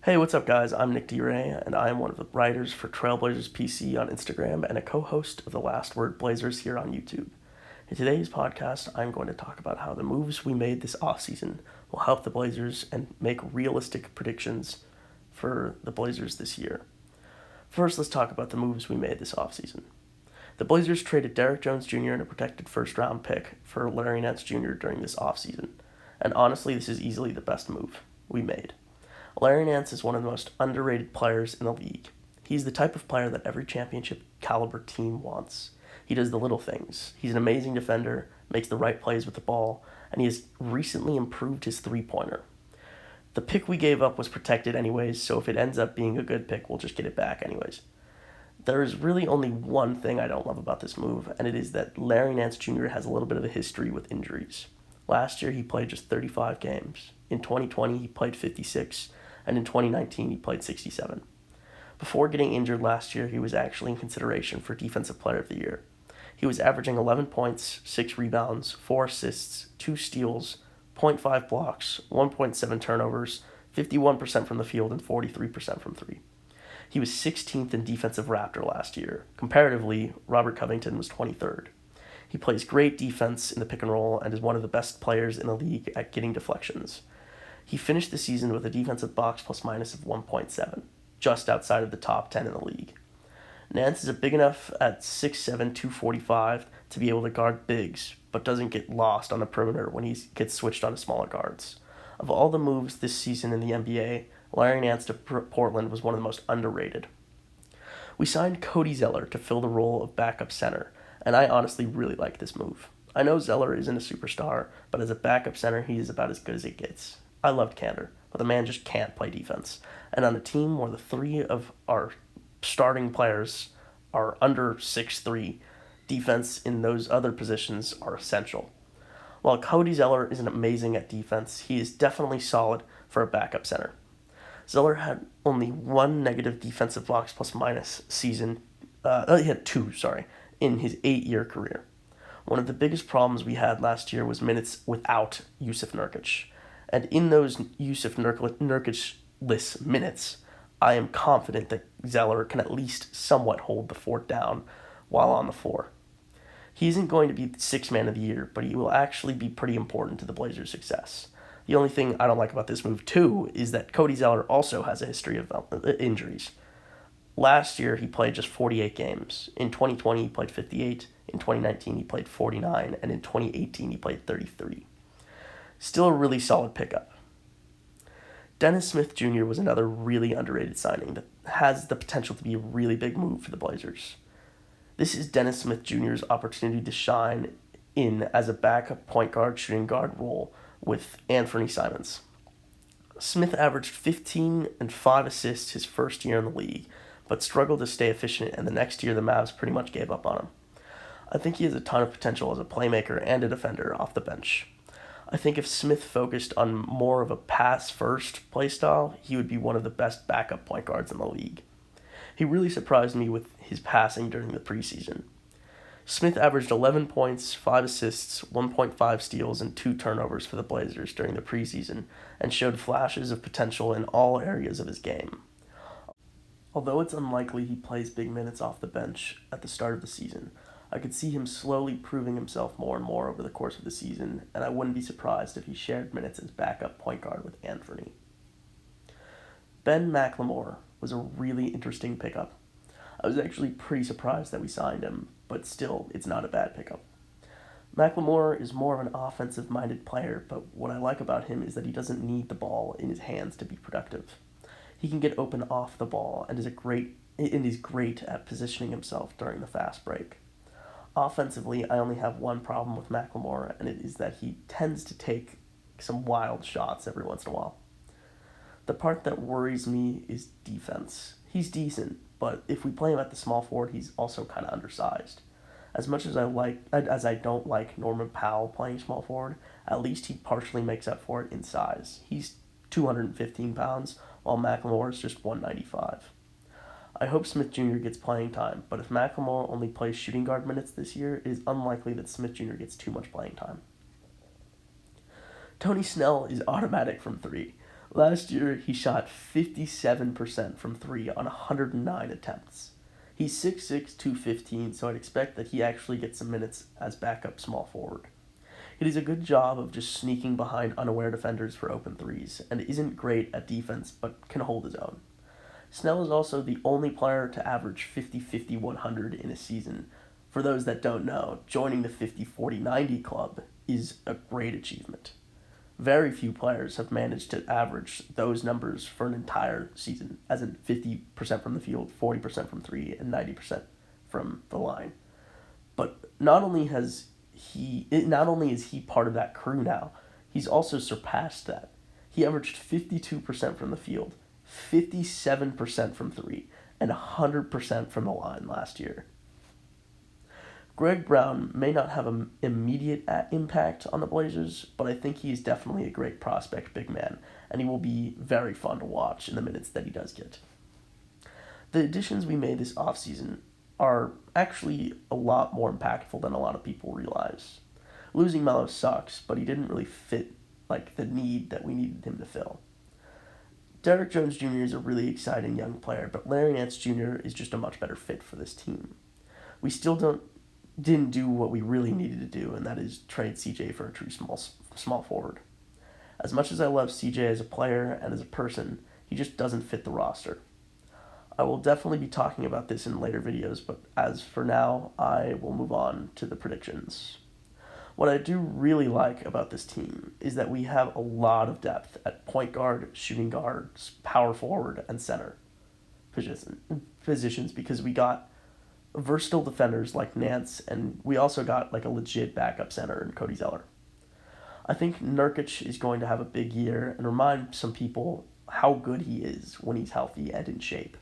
Hey, what's up, guys? I'm Nick DeRay, and I am one of the writers for Trailblazers PC on Instagram and a co host of the Last Word Blazers here on YouTube. In today's podcast, I'm going to talk about how the moves we made this offseason will help the Blazers and make realistic predictions for the Blazers this year. First, let's talk about the moves we made this offseason. The Blazers traded Derrick Jones Jr. and a protected first round pick for Larry Nance Jr. during this offseason, and honestly, this is easily the best move we made. Larry Nance is one of the most underrated players in the league. He's the type of player that every championship caliber team wants. He does the little things. He's an amazing defender, makes the right plays with the ball, and he has recently improved his three-pointer. The pick we gave up was protected anyways, so if it ends up being a good pick, we'll just get it back anyways. There is really only one thing I don't love about this move, and it is that Larry Nance Jr. has a little bit of a history with injuries. Last year, he played just 35 games. In 2020, he played 56, and in 2019, he played 67. Before getting injured last year, he was actually in consideration for Defensive Player of the Year. He was averaging 11 points, 6 rebounds, 4 assists, 2 steals, zero point 0.5 blocks, 1.7 turnovers, 51% from the field, and 43% from three. He was 16th in Defensive Raptor last year. Comparatively, Robert Covington was 23rd. He plays great defense in the pick and roll and is one of the best players in the league at getting deflections. He finished the season with a defensive box plus minus of 1.7, just outside of the top 10 in the league. Nance is big enough at 6'7", 245 to be able to guard bigs, but doesn't get lost on the perimeter when he gets switched onto smaller guards. Of all the moves this season in the NBA, Larry Nance to Portland was one of the most underrated. We signed Cody Zeller to fill the role of backup center, and I honestly really like this move. I know Zeller isn't a superstar, but as a backup center, he is about as good as it gets. I loved Cantor, but the man just can't play defense. And on a team where the three of our starting players are under 6'3", defense in those other positions are essential. While Cody Zeller isn't amazing at defense, he is definitely solid for a backup center. Zeller had only one negative defensive box plus minus season. He had two, in his 8-year career. One of the biggest problems we had last year was minutes without Yusuf Nurkic. And in those Yusuf Nurkic-less minutes, I am confident that Zeller can at least somewhat hold the fort down while on the floor. He isn't going to be the sixth man of the year, but he will actually be pretty important to the Blazers' success. The only thing I don't like about this move, too, is that Cody Zeller also has a history of injuries. Last year, he played just 48 games. In 2020, he played 58. In 2019, he played 49. And in 2018, he played 33. Still a really solid pickup. Dennis Smith Jr. was another really underrated signing that has the potential to be a really big move for the Blazers. This is Dennis Smith Jr.'s opportunity to shine in as a backup point guard, shooting guard role with Anthony Simons. Smith averaged 15 and 5 assists his first year in the league, but struggled to stay efficient, and the next year the Mavs pretty much gave up on him. I think he has a ton of potential as a playmaker and a defender off the bench. I think if Smith focused on more of a pass-first playstyle, he would be one of the best backup point guards in the league. He really surprised me with his passing during the preseason. Smith averaged 11 points, 5 assists, 1.5 steals, and 2 turnovers for the Blazers during the preseason, and showed flashes of potential in all areas of his game. Although it's unlikely he plays big minutes off the bench at the start of the season, I could see him slowly proving himself more and more over the course of the season, and I wouldn't be surprised if he shared minutes as backup point guard with Anthony. Ben McLemore was a really interesting pickup. I was actually pretty surprised that we signed him, but still, it's not a bad pickup. McLemore is more of an offensive-minded player, but what I like about him is that he doesn't need the ball in his hands to be productive. He can get open off the ball and is great at positioning himself during the fast break. Offensively, I only have one problem with McLemore, and it is that he tends to take some wild shots every once in a while. The part that worries me is defense. He's decent, but if we play him at the small forward, he's also kind of undersized. As much as I don't like Norman Powell playing small forward, at least he partially makes up for it in size. He's 215 pounds, while McLemore is just 195. I hope Smith Jr. gets playing time, but if McLemore only plays shooting guard minutes this year, it is unlikely that Smith Jr. gets too much playing time. Tony Snell is automatic from 3. Last year, he shot 57% from three on 109 attempts. He's 6'6", 215, so I'd expect that he actually gets some minutes as backup small forward. He does a good job of just sneaking behind unaware defenders for open threes, and isn't great at defense, but can hold his own. Snell is also the only player to average 50-50-100 in a season. For those that don't know, joining the 50-40-90 club is a great achievement. Very few players have managed to average those numbers for an entire season, as in 50% from the field, 40% from three, and 90% from the line. But not only is he part of that crew now, he's also surpassed that. He averaged 52% from the field, 57% from three, and 100% from the line last year. Greg Brown may not have an immediate impact on the Blazers, but I think he is definitely a great prospect big man, and he will be very fun to watch in the minutes that he does get. The additions we made this offseason are actually a lot more impactful than a lot of people realize. Losing Melo sucks, but he didn't really fit the need that we needed him to fill. Derrick Jones Jr. is a really exciting young player, but Larry Nance Jr. is just a much better fit for this team. We still didn't do what we really needed to do, and that is trade CJ for a true small forward. As much as I love CJ as a player and as a person, he just doesn't fit the roster. I will definitely be talking about this in later videos, but as for now, I will move on to the predictions. What I do really like about this team is that we have a lot of depth at point guard, shooting guard, power forward, and center positions because we got versatile defenders like Nance, and we also got a legit backup center in Cody Zeller. I think Nurkic is going to have a big year and remind some people how good he is when he's healthy and in shape.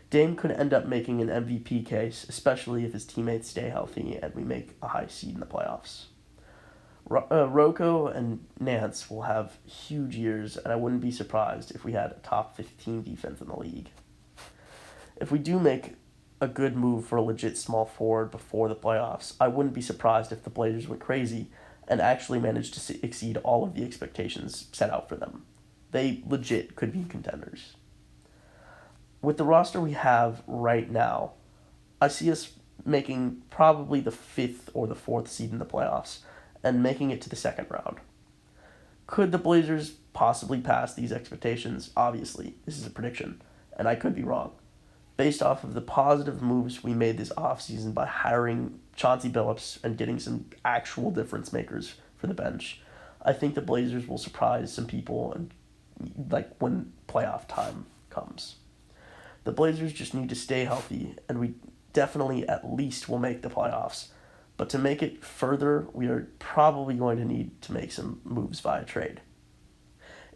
Dame could end up making an MVP case, especially if his teammates stay healthy and we make a high seed in the playoffs. Rocco and Nance will have huge years, and I wouldn't be surprised if we had a top 15 defense in the league. If we do make a good move for a legit small forward before the playoffs, I wouldn't be surprised if the Blazers went crazy and actually managed to exceed all of the expectations set out for them. They legit could be contenders. With the roster we have right now, I see us making probably the 5th or the 4th seed in the playoffs and making it to the second round. Could the Blazers possibly pass these expectations? Obviously, this is a prediction, and I could be wrong. Based off of the positive moves we made this offseason by hiring Chauncey Billups and getting some actual difference makers for the bench, I think the Blazers will surprise some people and when playoff time comes. The Blazers just need to stay healthy, and we definitely at least will make the playoffs. But to make it further, we are probably going to need to make some moves via trade.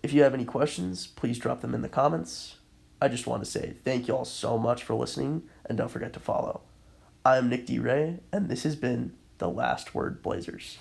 If you have any questions, please drop them in the comments. I just want to say thank you all so much for listening, and don't forget to follow. I am Nick D. Ray, and this has been The Last Word Blazers.